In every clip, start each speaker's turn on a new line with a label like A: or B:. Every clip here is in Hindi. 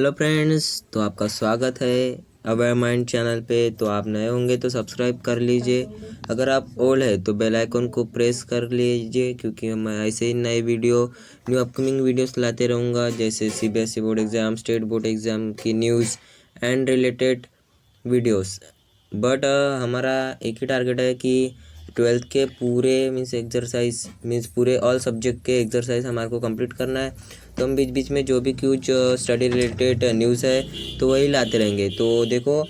A: हेलो फ्रेंड्स, तो आपका स्वागत है अवेयर माइंड चैनल पे। तो आप नए होंगे तो सब्सक्राइब कर लीजिए, अगर आप ओल्ड है तो बेल आइकन को प्रेस कर लीजिए, क्योंकि मैं ऐसे ही नए वीडियो न्यू अपकमिंग वीडियोस लाते रहूँगा, जैसे CBSE board exam, state board exam की news and related videos. But हमारा एक ही टारगेट है कि 12th के पूरे एक्सरसाइज पूरे ऑल सब्जेक्ट के एक्सरसाइज हमारे को कंप्लीट करना है। तो हम बीच बीच में जो भी कुछ स्टडी रिलेटेड न्यूज़ है तो वही लाते रहेंगे। तो देखो,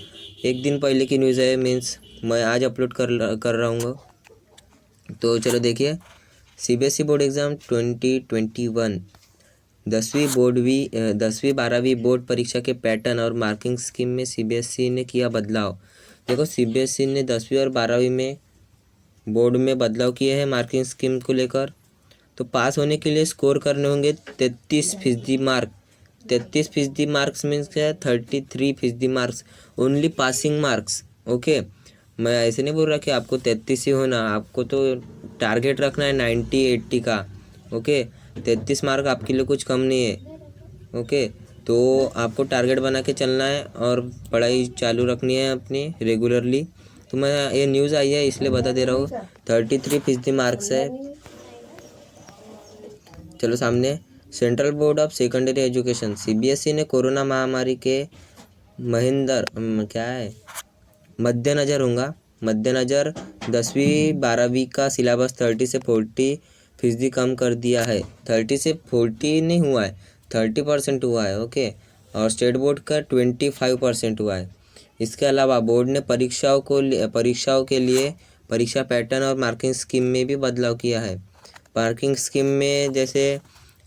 A: एक दिन पहले की न्यूज़ है, मैं आज अपलोड कर रहा हूँ। तो चलो देखिए, सीबीएसई बोर्ड एग्ज़ाम 2021 10वीं 12वीं बोर्ड परीक्षा के पैटर्न और मार्किंग स्कीम में सीबीएसई ने किया बदलाव। देखो, सीबीएसई ने 10वीं और 12वीं में बोर्ड में बदलाव किए हैं मार्किंग स्कीम को लेकर। तो पास होने के लिए स्कोर करने होंगे 33% मार्क। 33% मार्क्स मीन्स क्या है? 33% marks only passing marks. Okay, मैं ऐसे नहीं बोल रहा कि आपको 33 ही होना, आपको तो टारगेट रखना है 90-80 का। ओके, 33 मार्क आपके लिए कुछ कम नहीं है। ओके, तो आपको टारगेट बना के चलना है और पढ़ाई चालू रखनी है अपनी रेगुलरली। तो मैं ये न्यूज़ आई है इसलिए बता दे रहा हूँ, 33% मार्क्स है। चलो सामने, central board of secondary education CBSE ने कोरोना महामारी के मद्देनज़र 10वीं 12वीं का सिलेबस 30 से 40% कम कर दिया है। 30 से 40 नहीं हुआ है, 30% हुआ है। ओके, और स्टेट बोर्ड का 25% हुआ है। इसके अलावा बोर्ड ने परीक्षाओं के लिए परीक्षा पैटर्न और मार्किंग स्कीम में भी बदलाव किया है। मार्किंग स्कीम में जैसे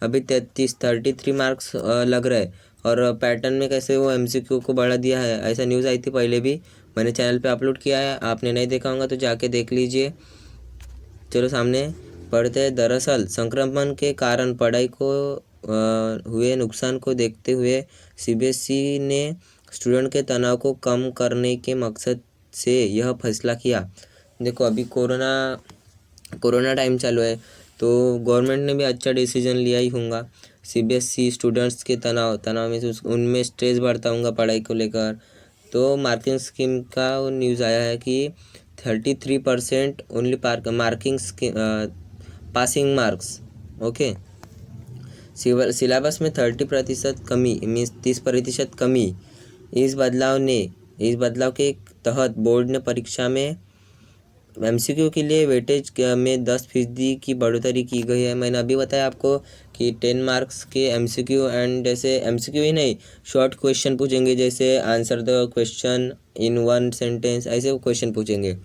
A: अभी 33 मार्क्स लग रहे, और पैटर्न में कैसे वो एमसीक्यू को बढ़ा दिया है, ऐसा न्यूज़ आई थी पहले भी, मैंने चैनल पे अपलोड किया है। आपने नहीं देखा होगा तो जाके देख लीजिए। चलो सामने पढ़ते हैं। दरअसल संक्रमण के कारण पढ़ाई को हुए नुकसान को देखते हुए सीबीएसई ने स्टूडेंट के तनाव को कम करने के मकसद से यह फैसला किया। देखो, अभी कोरोना टाइम चालू है, तो गवर्नमेंट ने भी अच्छा डिसीजन लिया ही होगा। सीबीएसई स्टूडेंट्स के तनाव में उनमें स्ट्रेस बढ़ता होगा पढ़ाई को लेकर। तो मार्किंग स्कीम का न्यूज़ आया है कि 33% only marking passing marks. Okay, syllabus में 30% कमी मीन्स 30% कमी। इस बदलाव के तहत बोर्ड ने परीक्षा में एमसीक्यू के लिए वेटेज में 10% की बढ़ोतरी की गई है। मैंने अभी बताया आपको कि 10 मार्क्स के एमसीक्यू, एंड जैसे एमसीक्यू ही नहीं, शॉर्ट क्वेश्चन पूछेंगे, जैसे answer the question in 1 sentence, ऐसे क्वेश्चन पूछेंगे।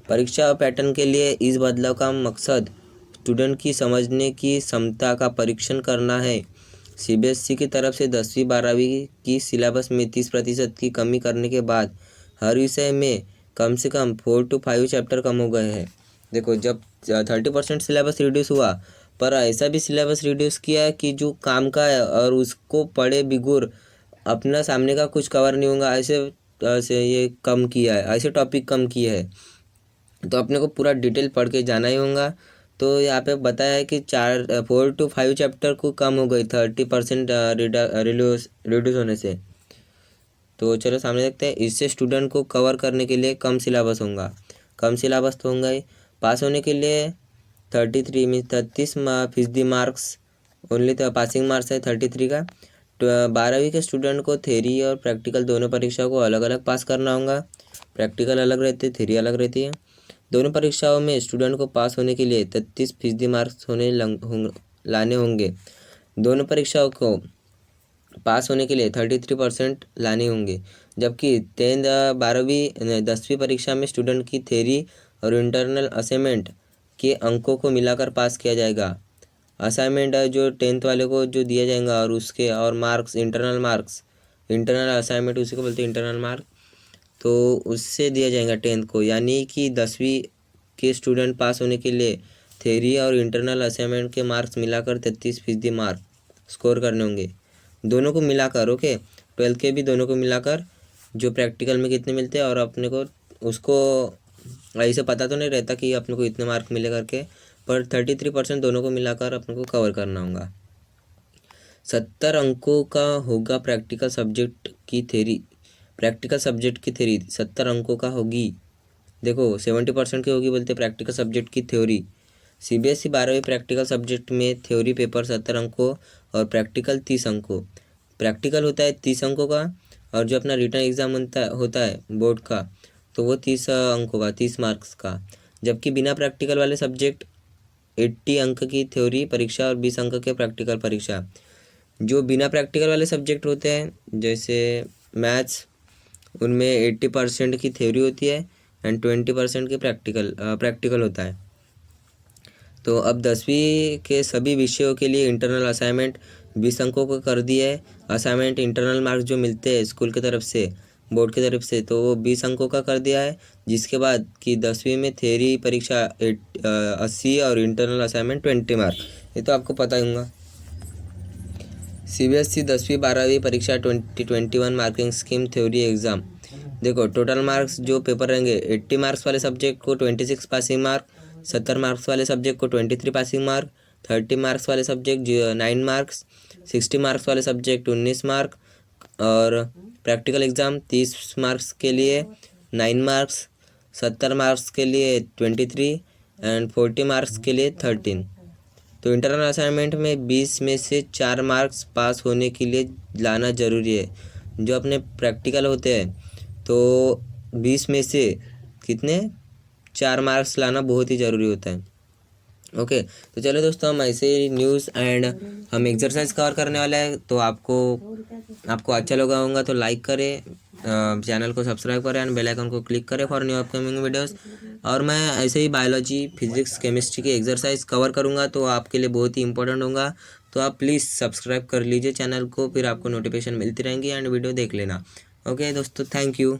A: परीक्षा पैटर्न के लिए इस बदलाव का मकसद स्टूडेंट की समझने की क्षमता का परीक्षण करना है। सीबीएसई की तरफ से 10वीं 12वीं की सिलेबस में 30% की कमी करने के बाद हर विषय में कम से कम 4 to 5 चैप्टर कम हो गए हैं। देखो, जब 30% सिलेबस रिड्यूस हुआ, पर ऐसा भी सिलेबस रिड्यूस किया कि जो काम का है और उसको पढ़े बिगुर अपना सामने का कुछ कवर नहीं होगा, ऐसे ये कम किया है, ऐसे टॉपिक कम किए हैं। तो अपने को पूरा डिटेल पढ़ के जाना ही होगा। तो यहाँ पे बताया है कि 4 to 5 चैप्टर को कम हो गई 30% रिड्यूस होने से। तो चलो सामने देखते हैं। इससे स्टूडेंट को कवर करने के लिए कम सिलेबस तो होंगे ही। पास होने के लिए 33% मार्क्स ओनली, तो पासिंग मार्क्स है 33 का। तो 12वीं के स्टूडेंट को थ्योरी और प्रैक्टिकल दोनों परीक्षा को अलग अलग पास करना होगा। प्रैक्टिकल अलग रहते, थ्योरी अलग रहती है। दोनों परीक्षाओं में स्टूडेंट को पास होने के लिए 33% मार्क्स लाने होंगे। दोनों परीक्षाओं को पास होने के लिए 33% लाने होंगे। जबकि 10वीं परीक्षा में स्टूडेंट की थ्योरी और इंटरनल असाइनमेंट के अंकों को मिलाकर पास किया जाएगा। असाइनमेंट जो 10th वाले को जो दिया जाएगा, और उसके और मार्क्स, इंटरनल असाइनमेंट उसी को बोलते हैं इंटरनल मार्क, तो उससे दिया जाएगा 10th को। यानी कि 10वीं के स्टूडेंट पास होने के लिए थ्योरी और इंटरनल असाइनमेंट के मार्क्स मिलाकर 33% मार्क स्कोर करने होंगे, दोनों को मिलाकर। ओके, 12th के भी दोनों को मिलाकर, जो प्रैक्टिकल में कितने मिलते हैं, और अपने को उसको ऐसे पता तो नहीं रहता कि अपने को इतने मार्क मिले करके, पर 33% दोनों को मिलाकर अपने को कवर करना होगा। 70 अंकों का होगा प्रैक्टिकल सब्जेक्ट की थ्योरी। प्रैक्टिकल सब्जेक्ट की थ्योरी 70 अंकों का होगी। देखो 70% की होगी बोलते प्रैक्टिकल सब्जेक्ट की थ्योरी। CBSE 12वीं प्रैक्टिकल सब्जेक्ट में थ्योरी पेपर 70 अंकों और प्रैक्टिकल 30 अंकों। प्रैक्टिकल होता है 30 अंकों का और जो अपना रिटर्न एग्ज़ाम होता है बोर्ड का, तो वो 30 अंकों का, 30 मार्क्स का। जबकि बिना प्रैक्टिकल वाले सब्जेक्ट 80 अंक की थ्योरी परीक्षा और 20 अंक के प्रैक्टिकल परीक्षा। जो बिना प्रैक्टिकल वाले सब्जेक्ट होते हैं जैसे मैथ्स, उनमें 80% की थ्योरी होती है एंड 20% की प्रैक्टिकल होता है। तो अब 10वीं के सभी विषयों के लिए इंटरनल असाइनमेंट 20 अंकों का कर दिया है। असाइनमेंट इंटरनल मार्क्स जो मिलते हैं स्कूल की तरफ से, बोर्ड की तरफ से, तो वो 20 अंकों का कर दिया है। जिसके बाद कि 10वीं में थ्योरी परीक्षा 80 और इंटरनल असाइनमेंट 20 मार्क। ये तो आपको पता ही होगा। CBSE 10वीं 12वीं परीक्षा 2021 मार्किंग स्कीम थ्योरी एग्ज़ाम। देखो टोटल मार्क्स जो पेपर रहेंगे, 80 मार्क्स वाले सब्जेक्ट को 26 पासिंग मार्क, 70 मार्क्स वाले सब्जेक्ट को 23 पासिंग मार्क, 30 मार्क्स वाले सब्जेक्ट 9 मार्क्स, 60 मार्क्स वाले सब्जेक्ट 19 मार्क, और प्रैक्टिकल एग्ज़ाम 30 मार्क्स के लिए 9 मार्क्स, 70 मार्क्स के लिए 23 एंड 40 मार्क्स के लिए 13। तो इंटरनल असाइनमेंट में 20 में से 4 मार्क्स पास होने के लिए लाना ज़रूरी है। जो अपने प्रैक्टिकल होते हैं तो 20 में से कितने 4 मार्क्स लाना बहुत ही ज़रूरी होता है। ओके, तो चलो दोस्तों, हम ऐसे ही न्यूज़ एंड हम एक्सरसाइज कवर करने वाले हैं। तो आपको अच्छा लगा होगा तो लाइक करें, चैनल को सब्सक्राइब करें एंड बेल आइकन को क्लिक करें फॉर न्यू अपकमिंग वीडियोस। और मैं ऐसे ही बायोलॉजी, फिजिक्स, केमिस्ट्री की एक्सरसाइज कवर करूँगा तो आपके लिए बहुत ही इंपॉर्टेंट होगा। तो आप प्लीज़ सब्सक्राइब कर लीजिए चैनल को, फिर आपको नोटिफिकेशन मिलती रहेंगी एंड वीडियो देख लेना। ओके दोस्तों, थैंक यू।